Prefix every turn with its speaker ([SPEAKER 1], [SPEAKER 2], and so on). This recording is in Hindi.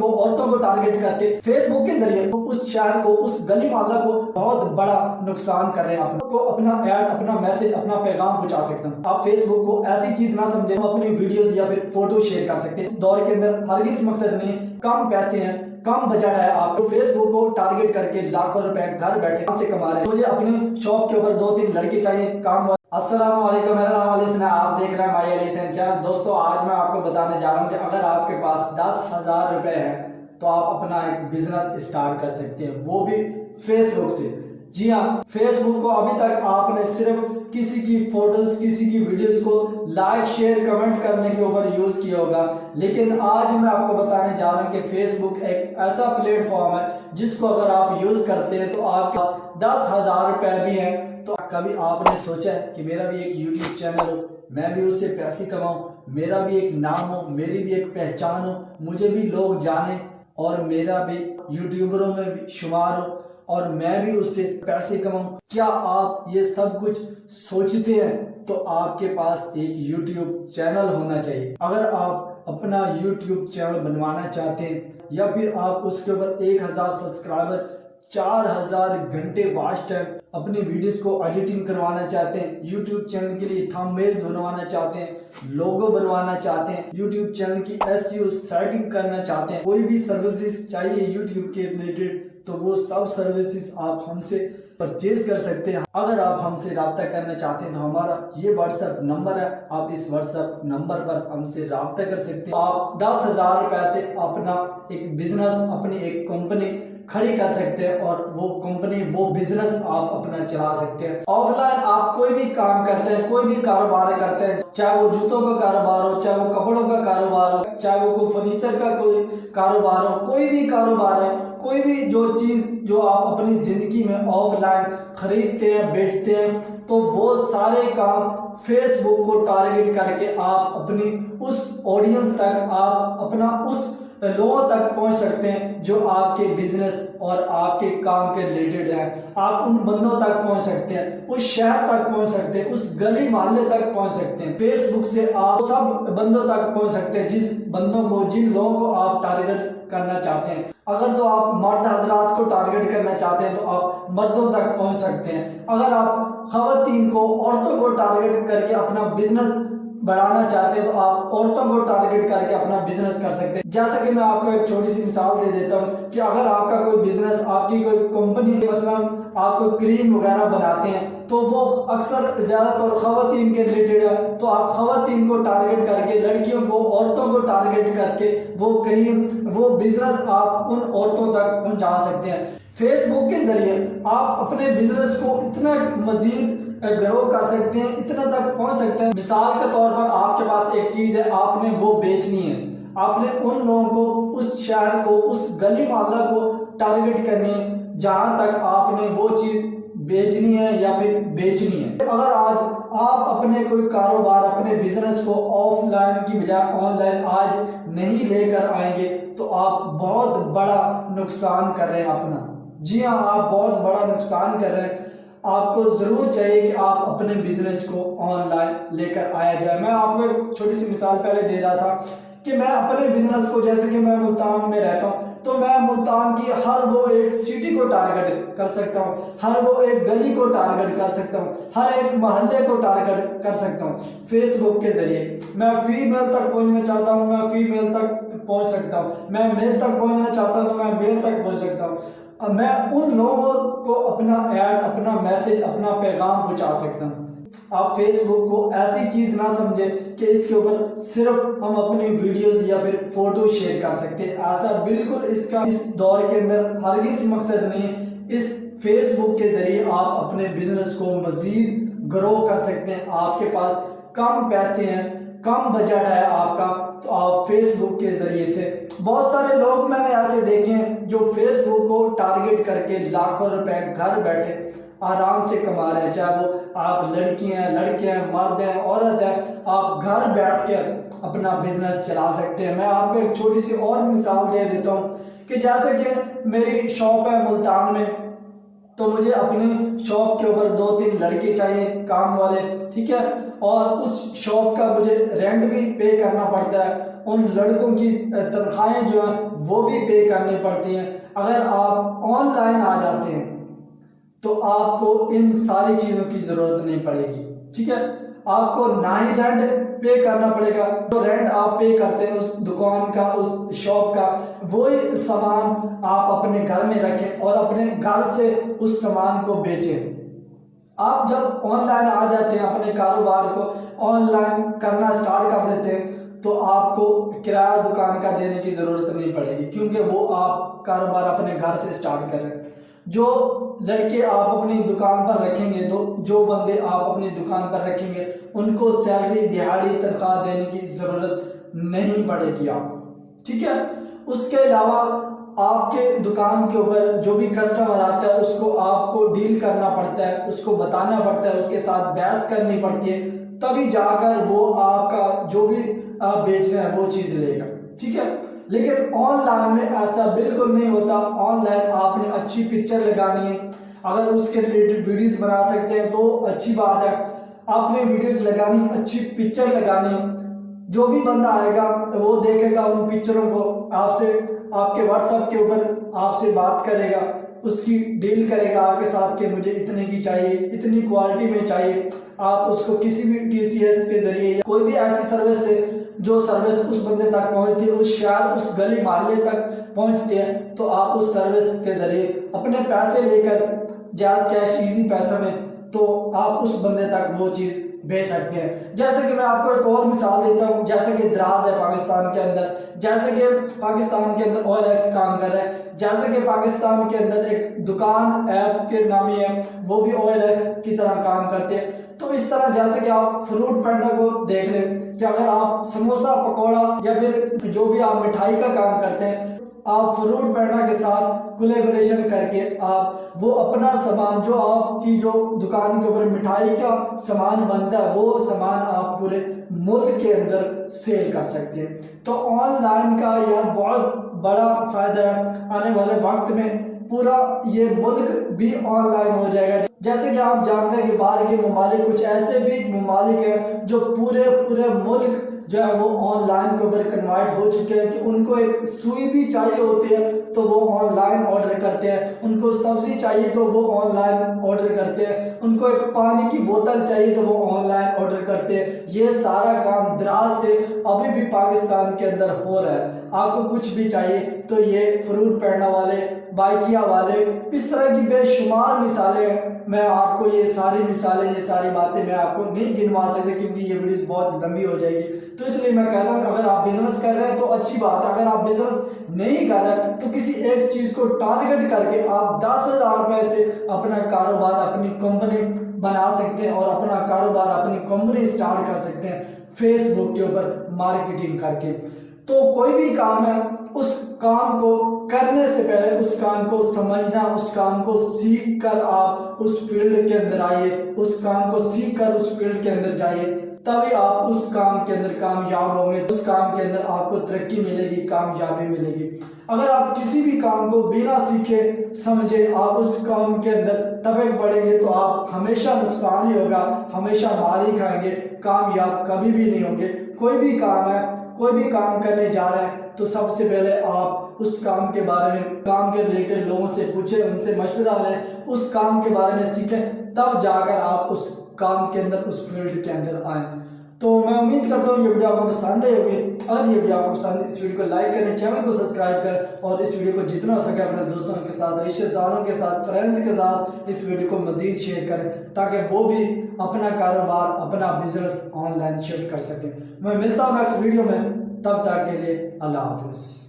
[SPEAKER 1] को, औरतों को टारगेट करके फेसबुक के जरिए उस शहर को, उस गली मोहल्ला को बहुत बड़ा नुकसान कर रहे हैं। आपको अपना ऐड, अपना मैसेज, अपना पैगाम पहुंचा सकते हैं। आप फेसबुक को ऐसी चीज ना समझे अपनी वीडियोस या फिर फोटो शेयर कर सकते हैं। इस दौर के अंदर हरगिज़ मकसद नहीं, कम पैसे हैं, कम बजट है, आपको फेसबुक को टारगेट करके लाखों रुपए घर बैठे से कमा रहे हैं। मुझे अपने शॉप के ऊपर 2-3 लड़के चाहिए काम। अस्सलाम वालेकुम, मेरा नाम अली हसन है, आप देख रहे हैं माई अली हसन चैनल। दोस्तों, आज मैं आपको बताने जा रहा हूं कि अगर आपके पास 10,000 रुपए है तो आप अपना एक बिजनेस स्टार्ट कर सकते हैं, वो भी फेसबुक से। जी हाँ, फेसबुक को अभी तक आपने सिर्फ किसी की फोटोज, किसी की वीडियोस को लाइक, शेयर, कमेंट करने के ऊपर यूज किया होगा, लेकिन आज मैं आपको बताने जा रहा हूं कि फेसबुक एक ऐसा प्लेटफॉर्म है जिसको अगर आप यूज करते हैं तो आपके पास 10,000 रुपए भी हैं। तो कभी आपने सोचा है कि मेरा भी एक यूट्यूब चैनल हो, मैं भी उससे पैसे कमाऊं, मेरा भी एक नाम हो, मेरी भी एक पहचान हो, मुझे भी लोग जाने और मेरा भी यूट्यूबरों में भी शुमार हो और मैं भी उससे पैसे कमाऊं? क्या आप ये सब कुछ सोचते हैं? तो आपके पास एक यूट्यूब चैनल होना चाहिए। अगर आप अपना यूट्यूब चैनल बनवाना चाहते हैं या फिर आप उसके ऊपर 1000 सब्सक्राइबर, 4000 घंटे वॉच टाइम अपनी वीडियोस को एडिटिंग करवाना चाहते हैं, यूट्यूब चैनल के लिए थंबनेल्स बनवाना चाहते हैं, लोगो बनवाना चाहते हैं, यूट्यूब चैनल की एसईओ सेटिंग करना चाहते हैं, कोई भी सर्विसेज चाहिए यूट्यूब के रिलेटेड, तो वो सब सर्विसेज आप हमसे परचेज कर सकते हैं। अगर आप हमसे रब्ता करना चाहते हैं तो हमारा ये व्हाट्सएप नंबर है, आप इस व्हाट्सएप नंबर पर हमसे रब्ता कर सकते हैं। आप 10,000 रुपए से अपना एक बिजनेस, अपनी एक कंपनी खड़ी कर सकते हैं और वो कंपनी, वो बिजनेस आप अपना चला सकते हैं। ऑफलाइन आप कोई भी काम करते हैं, कोई भी कारोबार करते हैं, चाहे वो जूतों का कारोबार हो, चाहे वो कपड़ों का कारोबार हो, चाहे वो कोई फर्नीचर का कोई कारोबार हो, कोई भी कारोबार है, कोई भी जो चीज जो आप अपनी जिंदगी में ऑफलाइन खरीदते हैं, बेचते हैं, तो वो सारे काम फेसबुक को टारगेट करके आप अपनी उस ऑडियंस तक, आप अपना उस लोगों तक पहुंच सकते हैं जो आपके बिजनेस और आपके काम के रिलेटेड है। आप उन बंदों तक पहुंच सकते हैं, उस शहर तक पहुंच सकते हैं, उस गली मोहल्ले तक पहुंच सकते हैं। फेसबुक से आप सब बंदों तक पहुंच सकते हैं, जिस बंदों को, जिन लोगों को आप टारगेट करना चाहते हैं। अगर तो आप मर्द हजरात को टारगेट करना चाहते हैं तो आप मर्दों तक पहुंच सकते हैं। अगर आप खवातीन को, औरतों को टारगेट करके अपना बिजनेस बढ़ाना चाहते हैं तो आप औरतों को टारगेट करके अपना बिजनेस कर सकते हैं। जैसा कि मैं आपको एक छोटी सी मिसाल दे देता हूं कि अगर आपका कोई बिजनेस, आपकी कोई कंपनी, मसलन आप कोई क्रीम वगैरह बनाते हैं तो वो अक्सर ज्यादातर खवातीन के रिलेटेड है, तो आप खवातीन को टारगेट करके, लड़कियों को, औरतों को टारगेट करके वो क्रीम, वो बिजनेस आप उन औरतों तक पहुंचा सकते हैं। फेसबुक के जरिए आप अपने बिजनेस को इतना मजीद ग्रो कर सकते हैं, इतना तक पहुंच सकते हैं। मिसाल के तौर पर आपके पास एक चीज है, आपने वो बेचनी है, आपने उन लोगों को, उस शहर को, उस गली मोहल्ला को टारगेट करनी है जहां तक आपने वो चीज बेचनी है या फिर बेचनी है। अगर आज आप अपने कोई कारोबार, अपने बिजनेस को ऑफलाइन की बजाय ऑनलाइन आज नहीं लेकर आएंगे तो आप बहुत बड़ा नुकसान कर रहे हैं अपना। जी हाँ, आप बहुत बड़ा नुकसान कर रहे हैं। आपको जरूर चाहिए कि आप अपने बिजनेस को ऑनलाइन लेकर आया जाए। मैं आपको एक छोटी सी मिसाल पहले दे रहा था कि मैं अपने बिजनेस को, जैसे कि मैं मुल्तान में रहता हूँ, तो मैं मुल्तान की हर वो एक सिटी को टारगेट कर सकता हूँ, हर वो एक गली को टारगेट कर सकता हूँ, हर एक मोहल्ले को टारगेट कर सकता हूँ फेसबुक के जरिए। मैं फीमेल तक पहुँचना चाहता हूँ, मैं फीमेल तक पहुँच सकता हूँ। मैं मेल तक पहुँचना चाहता हूँ तो मैं मेल तक पहुँच सकता हूँ। मैं उन लोगों को अपना ऐड, अपना मैसेज, अपना पैगाम पहुंचा सकता हूं। आप फेसबुक को ऐसी चीज ना समझे कि इसके ऊपर सिर्फ हम अपनी वीडियोस या फिर फोटो शेयर कर सकते हैं। ऐसा बिल्कुल इसका इस दौर के अंदर हरगिज़ मकसद नहीं है। इस फेसबुक के जरिए आप अपने बिजनेस को मजीद ग्रो कर सकते हैं। आपके पास कम पैसे हैं, कम बजट है आपका, तो आप फेसबुक के जरिए से, बहुत सारे लोग मैंने ऐसे देखे हैं जो फेसबुक को टारगेट करके लाखों रुपए घर बैठे आराम से कमा रहे हैं। चाहे वो आप लड़की हैं, लड़के हैं, मर्द हैं, औरत हैं, आप घर बैठ कर अपना बिजनेस चला सकते हैं। मैं आपको एक छोटी सी और मिसाल दे देता हूँ कि जैसे कि मेरी शॉप है मुल्तान में, तो मुझे अपनी शॉप के ऊपर 2-3 लड़के चाहिए काम वाले, ठीक है, और उस शॉप का मुझे रेंट भी पे करना पड़ता है, उन लड़कों की तनख्वाहें जो हैं वो भी पे करनी पड़ती हैं। अगर आप ऑनलाइन आ जाते हैं तो आपको इन सारी चीज़ों की ज़रूरत नहीं पड़ेगी, ठीक है। आपको ना ही रेंट पे करना पड़ेगा, जो रेंट आप पे करते हैं उस दुकान का, उस शॉप का, वही सामान आप अपने घर में रखें और अपने घर से उस सामान को बेचें। आप जब ऑनलाइन आ जाते हैं, अपने कारोबार को ऑनलाइन करना स्टार्ट कर देते हैं, तो आपको किराया दुकान का देने की ज़रूरत नहीं पड़ेगी, क्योंकि वो आप कारोबार अपने घर से स्टार्ट करें। जो लड़के आप अपनी दुकान पर रखेंगे, तो जो बंदे आप अपनी दुकान पर रखेंगे, उनको सैलरी, दिहाड़ी, तनख्वाह देने की ज़रूरत नहीं पड़ेगी आपको, ठीक है। उसके अलावा आपके दुकान के ऊपर जो भी कस्टमर आता है उसको आपको डील करना पड़ता है, उसको बताना पड़ता है, उसके साथ बहस करनी पड़ती है, तभी जाकर वो आपका जो भी आप बेच रहे हैं वो चीज़ लेगा, ठीक है। लेकिन ऑनलाइन में ऐसा बिल्कुल नहीं होता। ऑनलाइन आपने अच्छी पिक्चर लगानी है, अगर उसके रिलेटेड वीडियोस बना सकते हैं तो अच्छी बात है। आपने वीडियोस लगानी, अच्छी पिक्चर लगानी है, जो भी बंदा आएगा वो देखेगा उन पिक्चरों को, आपसे आपके व्हाट्सएप के ऊपर आपसे बात करेगा, उसकी डील करेगा आपके साथ कि मुझे इतने की चाहिए, इतनी क्वालिटी में चाहिए। आप उसको किसी भी TCS के जरिए या कोई भी ऐसी सर्विस से जो सर्विस उस बंदे तक पहुंचती है, उस शहर, उस गली मोहल्ले तक पहुंचती है, तो आप उस सर्विस के जरिए अपने पैसे लेकर जायज़ कैश इजी पैसा में तो आप उस बंदे तक वो चीज़ भेज सकते हैं। जैसे कि मैं आपको एक और मिसाल देता हूँ, जैसे कि द्रास है पाकिस्तान के अंदर, जैसे कि पाकिस्तान के अंदर OLX काम कर रहा है, जैसे कि पाकिस्तान के अंदर एक दुकान ऐप के नामी है, वो भी OLX की तरह काम करते हैं। तो इस तरह जैसे कि आप फ्रूट पैंडा को देख लें कि अगर आप समोसा, पकौड़ा या फिर जो भी आप मिठाई का काम करते हैं, आप फ्रूट पैंडा के साथ कोलैबोरेशन करके आप वो अपना सामान, जो आपकी जो दुकान के ऊपर मिठाई का सामान बनता है, वो सामान आप पूरे मुल्क के अंदर सेल कर सकते हैं। तो ऑनलाइन का यार बहुत बड़ा फायदा है। आने वाले वक्त में पूरा ये मुल्क भी ऑनलाइन हो जाएगा। जैसे कि आप जानते हैं कि बाहर के ममालिक, कुछ ऐसे भी ममालिक हैं जो पूरे मुल्क जो है वो ऑनलाइन के ऊपर कन्वर्ट हो चुके हैं कि उनको एक सुई भी चाहिए होती है तो वो ऑनलाइन ऑर्डर करते हैं, उनको सब्जी चाहिए तो वो ऑनलाइन ऑर्डर करते हैं, उनको एक पानी की बोतल चाहिए तो वो ऑनलाइन ऑर्डर करते हैं। ये सारा काम द्रास से अभी भी पाकिस्तान के अंदर हो रहा है। आपको कुछ भी चाहिए तो ये फ्रूट पैंडा वाले, बाइकिया वाले, इस तरह की बेशुमार मिसालें हैं। मैं आपको ये सारी मिसालें, ये सारी बातें मैं आपको नहीं गिनवा सकती क्योंकि ये वीडियोस बहुत लंबी हो जाएगी। तो इसलिए मैं कहता हूँ अगर आप बिजनेस कर रहे हैं तो अच्छी बात है, अगर आप बिजनेस नहीं कर रहे हैं तो किसी एक चीज़ को टारगेट करके आप 10,000 रुपए से अपना कारोबार, अपनी कंपनी बना सकते हैं और अपना कारोबार, अपनी कंपनी स्टार्ट कर सकते हैं फेसबुक के ऊपर मार्केटिंग करके। तो कोई भी काम है, उस काम को करने से पहले उस काम को समझना, उस काम को सीख कर आप उस फील्ड के अंदर आइए, उस काम को सीख कर उस फील्ड के अंदर जाइए, तभी आप उस काम के अंदर कामयाब होंगे, उस काम के अंदर आपको तरक्की मिलेगी, कामयाबी मिलेगी। अगर आप किसी भी काम को बिना सीखे समझे आप उस काम के अंदर टपक पड़ेंगे तो आप हमेशा नुकसान ही होगा, हमेशा मार ही खाएंगे, कामयाब कभी भी नहीं होंगे। कोई भी काम है, कोई भी काम करने जा रहे हैं तो सबसे पहले आप उस काम के बारे में, काम के रिलेटेड लोगों से पूछें, उनसे मशवरा लें, उस काम के बारे में सीखें, तब जाकर आप उस काम के अंदर, उस फील्ड के अंदर आएँ। तो मैं उम्मीद करता हूँ ये वीडियो आपको पसंद आई होगी। अगर ये वीडियो आपको पसंद है, इस वीडियो को लाइक करें, चैनल को सब्सक्राइब करें और इस वीडियो को जितना हो सके अपने दोस्तों के साथ, रिश्तेदारों के साथ, फ्रेंड्स के साथ इस वीडियो को मजीद शेयर करें ताकि वो भी अपना कारोबार, अपना बिजनेस ऑनलाइन शिफ्ट कर सकें। मैं मिलता हूँ नेक्स्ट वीडियो में, तब तक के लिए अल्लाह हाफिज़।